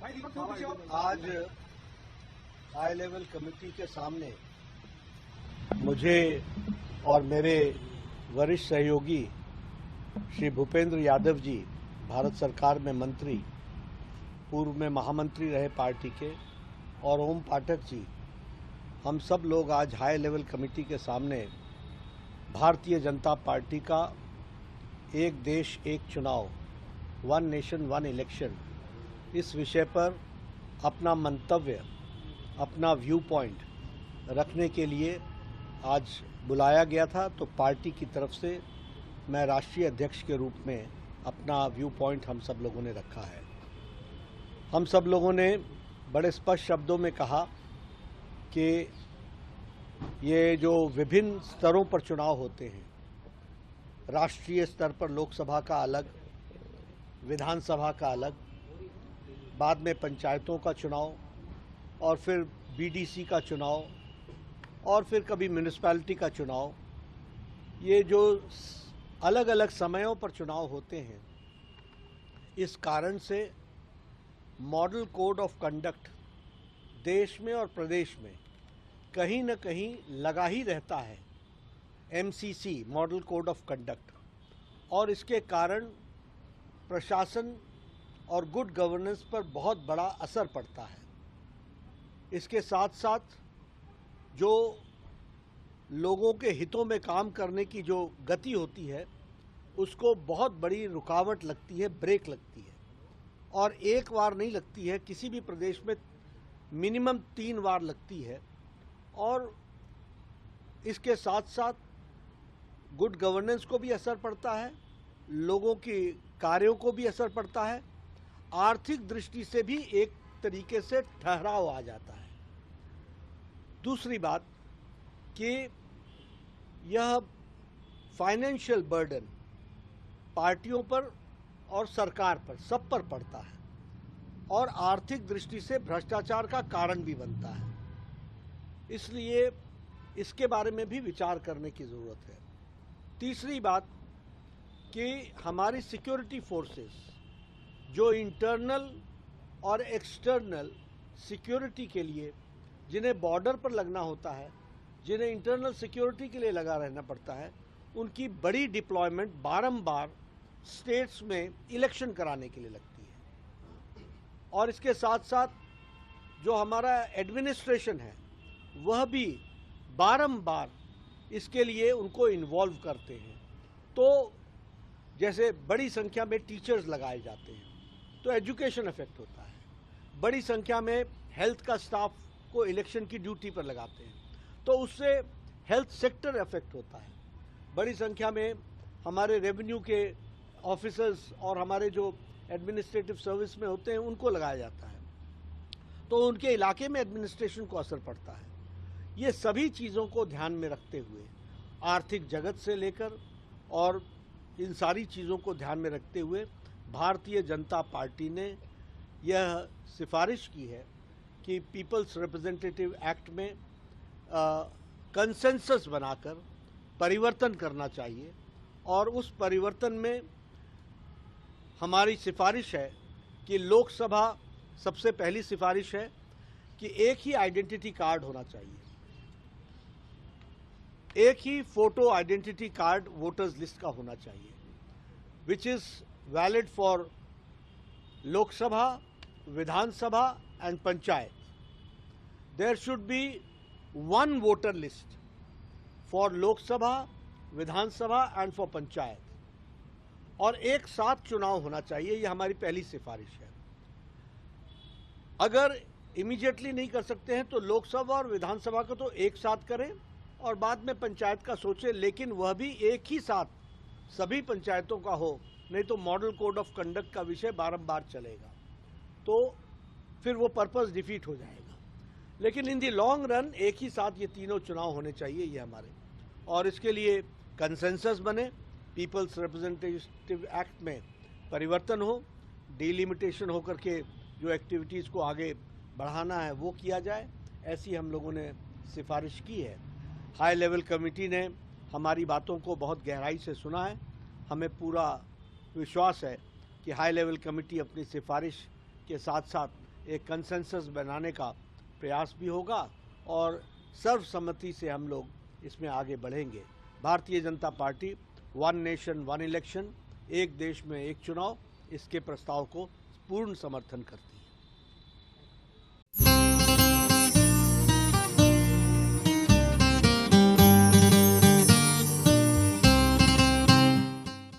आज high level committee के सामने मुझे और मेरे वरिष्ठ सहयोगी श्री भूपेंद्र यादव जी, भारत सरकार में मंत्री, पूर्व में महामंत्री रहे पार्टी के, और ओम पाठक जी, हम सब लोग आज हाई लेवल कमेटी के सामने भारतीय जनता पार्टी का एक देश एक चुनाव, वन नेशन वन इलेक्शन, इस विषय पर अपना मंतव्य, अपना व्यू पॉइंट रखने के लिए आज बुलाया गया था। तो पार्टी की तरफ से मैं राष्ट्रीय अध्यक्ष के रूप में अपना व्यू पॉइंट हम सब लोगों ने रखा है। हम सब लोगों ने बड़े स्पष्ट शब्दों में कहा कि ये जो विभिन्न स्तरों पर चुनाव होते हैं, राष्ट्रीय स्तर पर लोकसभा का अलग, विधानसभा का अलग, बाद में पंचायतों का चुनाव, और फिर बीडीसी का चुनाव, और फिर कभी म्यूनिसिपैलिटी का चुनाव, ये जो अलग अलग समयों पर चुनाव होते हैं, इस कारण से मॉडल कोड ऑफ कंडक्ट देश में और प्रदेश में कहीं न कहीं लगा ही रहता है, MCC, model code of conduct, और इसके कारण प्रशासन और गुड गवर्नेंस पर बहुत बड़ा असर पड़ता है। इसके साथ साथ जो लोगों के हितों में काम करने की जो गति होती है, उसको बहुत बड़ी रुकावट लगती है, ब्रेक लगती है, और एक बार नहीं लगती है, किसी भी प्रदेश में मिनिमम 3 बार लगती है। और इसके साथ साथ गुड गवर्नेंस को भी असर पड़ता है, लोगों के कार्यों को भी असर पड़ता है, आर्थिक दृष्टि से भी एक तरीके से ठहराव आ जाता है। दूसरी बात कि यह फाइनेंशियल बर्डन पार्टियों पर और सरकार पर, सब पर पड़ता है, और आर्थिक दृष्टि से भ्रष्टाचार का कारण भी बनता है। इसलिए इसके बारे में भी विचार करने की ज़रूरत है। तीसरी बात कि हमारी सिक्योरिटी फोर्सेस जो इंटरनल और एक्सटर्नल सिक्योरिटी के लिए, जिन्हें बॉर्डर पर लगना होता है, जिन्हें इंटरनल सिक्योरिटी के लिए लगा रहना पड़ता है, उनकी बड़ी डिप्लॉयमेंट बारंबार स्टेट्स में इलेक्शन कराने के लिए लगती है। और इसके साथ साथ जो हमारा एडमिनिस्ट्रेशन है, वह भी बारंबार इसके लिए उनको इन्वॉल्व करते हैं। तो जैसे बड़ी संख्या में टीचर्स लगाए जाते हैं तो एजुकेशन इफेक्ट होता है, बड़ी संख्या में हेल्थ का स्टाफ को इलेक्शन की ड्यूटी पर लगाते हैं तो उससे हेल्थ सेक्टर इफेक्ट होता है, बड़ी संख्या में हमारे रेवेन्यू के ऑफिसर्स और हमारे जो एडमिनिस्ट्रेटिव सर्विस में होते हैं उनको लगाया जाता है, तो उनके इलाके में एडमिनिस्ट्रेशन को असर पड़ता है। ये सभी चीज़ों को ध्यान में रखते हुए, आर्थिक जगत से लेकर और इन सारी चीज़ों को ध्यान में रखते हुए भारतीय जनता पार्टी ने यह सिफारिश की है कि पीपल्स रिप्रेजेंटेटिव एक्ट में कंसेंसस बनाकर परिवर्तन करना चाहिए, और उस परिवर्तन में हमारी सिफारिश है कि लोकसभा, सबसे पहली सिफारिश है कि एक ही आइडेंटिटी कार्ड होना चाहिए, एक ही photo identity card voters list का होना चाहिए, which is valid for Lok Sabha, Vidhan Sabha and panchayat. There should be one voter list for Lok Sabha, Vidhan Sabha and for panchayat, और एक साथ चुनाव होना चाहिए। यह हमारी पहली सिफारिश है। अगर इमीडिएटली नहीं कर सकते हैं तो लोकसभा और विधानसभा को तो एक साथ करें और बाद में पंचायत का सोचें, लेकिन वह भी एक ही साथ सभी पंचायतों का हो, नहीं तो मॉडल कोड ऑफ कंडक्ट का विषय बारंबार चलेगा, तो फिर वो पर्पस डिफीट हो जाएगा। लेकिन इन दी लॉन्ग रन एक ही साथ ये तीनों चुनाव होने चाहिए, ये हमारे, और इसके लिए कंसेंसस बने, पीपल्स रिप्रेजेंटेटिव एक्ट में परिवर्तन हो, डिलिमिटेशन होकर के जो एक्टिविटीज़ को आगे बढ़ाना है वो किया जाए, ऐसी हम लोगों ने सिफारिश की है। हाई लेवल कमेटी ने हमारी बातों को बहुत गहराई से सुना है। हमें पूरा विश्वास है कि हाई लेवल कमेटी अपनी सिफारिश के साथ साथ एक कंसेंसस बनाने का प्रयास भी होगा और सर्वसम्मति से हम लोग इसमें आगे बढ़ेंगे। Bharatiya Janata party one nation one election, एक देश में एक चुनाव, इसके प्रस्ताव को पूर्ण समर्थन करती है।